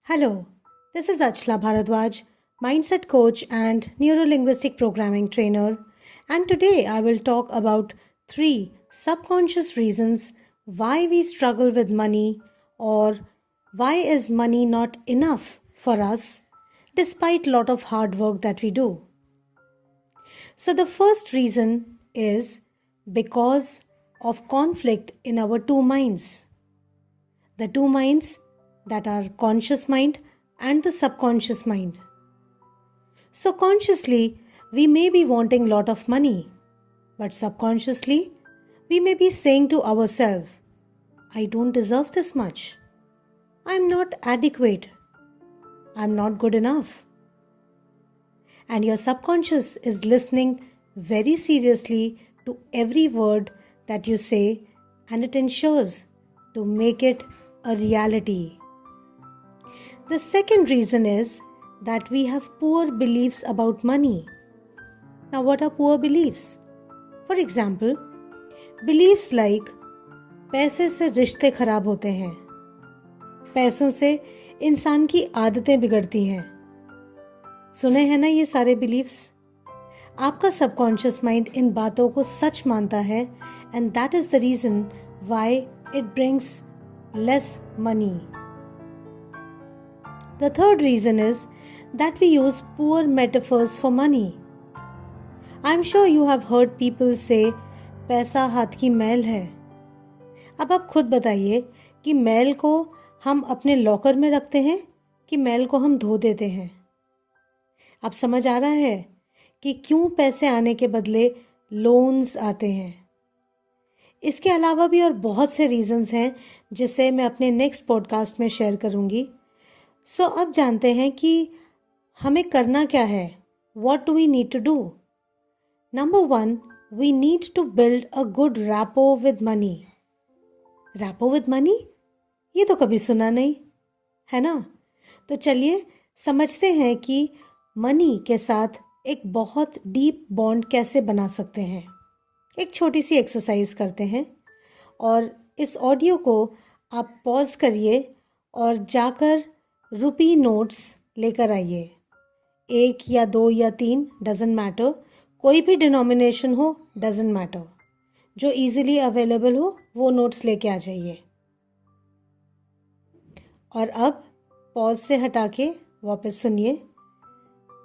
Hello, this is Achla Bharadwaj, mindset coach and neurolinguistic programming trainer, and today I will talk about three subconscious reasons why we struggle with money or why is money not enough for us despite lot of hard work that we do. So the first reason is because of conflict in our two minds. The two minds that are conscious mind and the subconscious mind. So consciously, we may be wanting lot of money, but subconsciously, we may be saying to ourselves, I don't deserve this much. I'm not adequate. I'm not good enough. And your subconscious is listening very seriously to every word that you say, and it ensures to make it a reality. The second reason is that we have poor beliefs about money. Now, what are poor beliefs? For example, beliefs like पैसे से रिश्ते खराब होते हैं, पैसों से इंसान की आदतें बिगड़ती हैं. सुने हैं ना ये सारे बिलीफ्स? आपका सबकॉन्शियस माइंड इन बातों को सच मानता है and that is the reason why it brings less money. The third reason is that we use poor metaphors for money. I'm sure you have heard people say, पैसा हाथ की मैल है. अब आप खुद बताइए कि मैल को हम अपने लॉकर में रखते हैं कि मैल को हम धो देते हैं. अब समझ आ रहा है कि क्यों पैसे आने के बदले लोन्स आते हैं. इसके अलावा भी और बहुत से रीजंस हैं जिसे मैं अपने नेक्स्ट पॉडकास्ट में शेयर करूंगी. सो अब जानते हैं कि हमें करना क्या है. What do we need to do? Number 1, we need to build a good rapport with money. Rapport with money? ये तो कभी सुना नहीं है ना. तो चलिए समझते हैं कि मनी के साथ एक बहुत डीप बॉन्ड कैसे बना सकते हैं. एक छोटी सी एक्सरसाइज करते हैं और इस ऑडियो को आप पॉज करिए और जाकर रुपी नोट्स लेकर आइए. 1 या 2 या 3 डजेंट मैटर, कोई भी डिनोमिनेशन हो डजेंट मैटर. जो इजीली अवेलेबल हो वो नोट्स लेके आ जाइए. और अब पॉज से हटा के वापस सुनिए.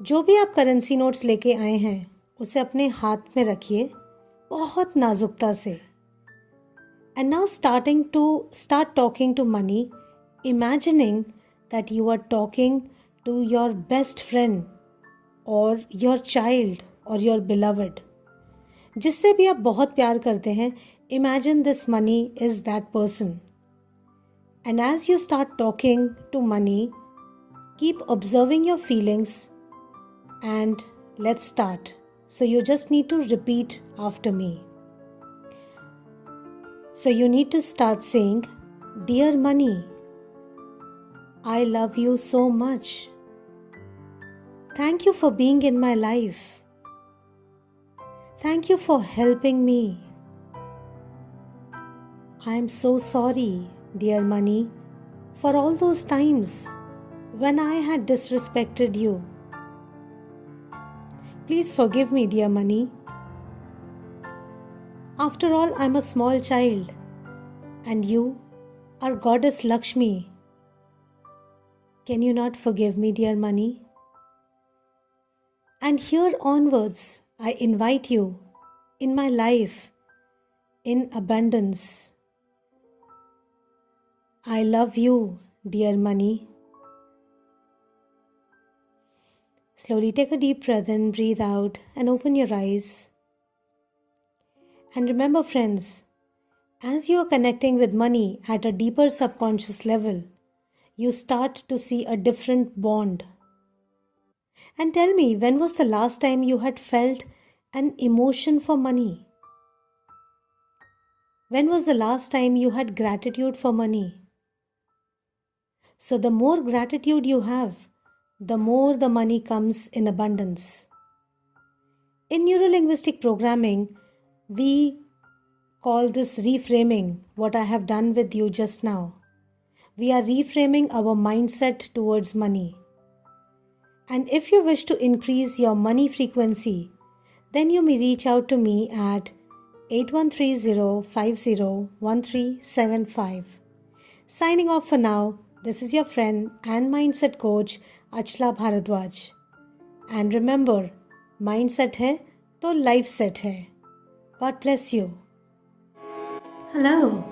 जो भी आप करेंसी नोट्स लेके आए हैं उसे अपने हाथ में रखिए बहुत नाजुकता से. And now start talking to money, imagining that you are talking to your best friend or your child or your beloved. जिससे भी आप बहुत प्यार करते हैं, imagine this money is that person. And as you start talking to money, keep observing your feelings and let's start. So you just need to repeat after me. So you need to start saying, Dear money, I love you so much. Thank you for being in my life. Thank you for helping me. I am so sorry, dear money, for all those times when I had disrespected you. Please forgive me, dear money. After all, I'm a small child, and you are Goddess Lakshmi. Can you not forgive me, dear money? And here onwards, I invite you in my life in abundance. I love you, dear money. Slowly take a deep breath in, breathe out, and open your eyes. And remember, friends, as you are connecting with money at a deeper subconscious level, you start to see a different bond. And tell me, when was the last time you had felt an emotion for money? When was the last time you had gratitude for money? So the more gratitude you have, the more the money comes in abundance. In neurolinguistic programming, we call this reframing what I have done with you just now. we are reframing our mindset towards money. And if you wish to increase your money frequency, then you may reach out to me at 8130501375. Signing off for now, this is your friend and mindset coach Achla Bharadwaj. And remember, mindset hai to life set hai. God bless you. Hello,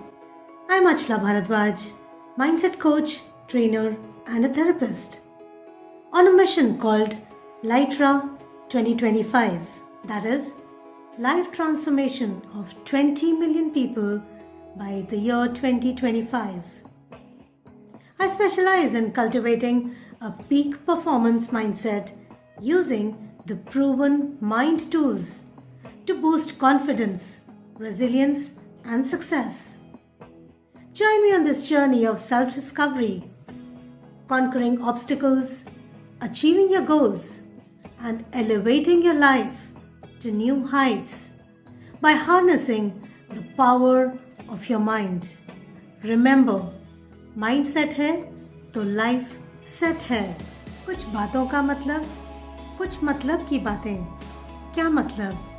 I'm Achla Bharadwaj, mindset coach, trainer, and a therapist, on a mission called LITRA 2025, that is, life transformation of 20 million people by the year 2025. I specialize in cultivating a peak performance mindset using the proven mind tools to boost confidence, resilience, and success. Join me on this journey of self-discovery, conquering obstacles, achieving your goals, and elevating your life to new heights by harnessing the power of your mind. Remember, mindset है तो life set है. कुछ बातों का मतलब, कुछ मतलब की बातें. क्या मतलब?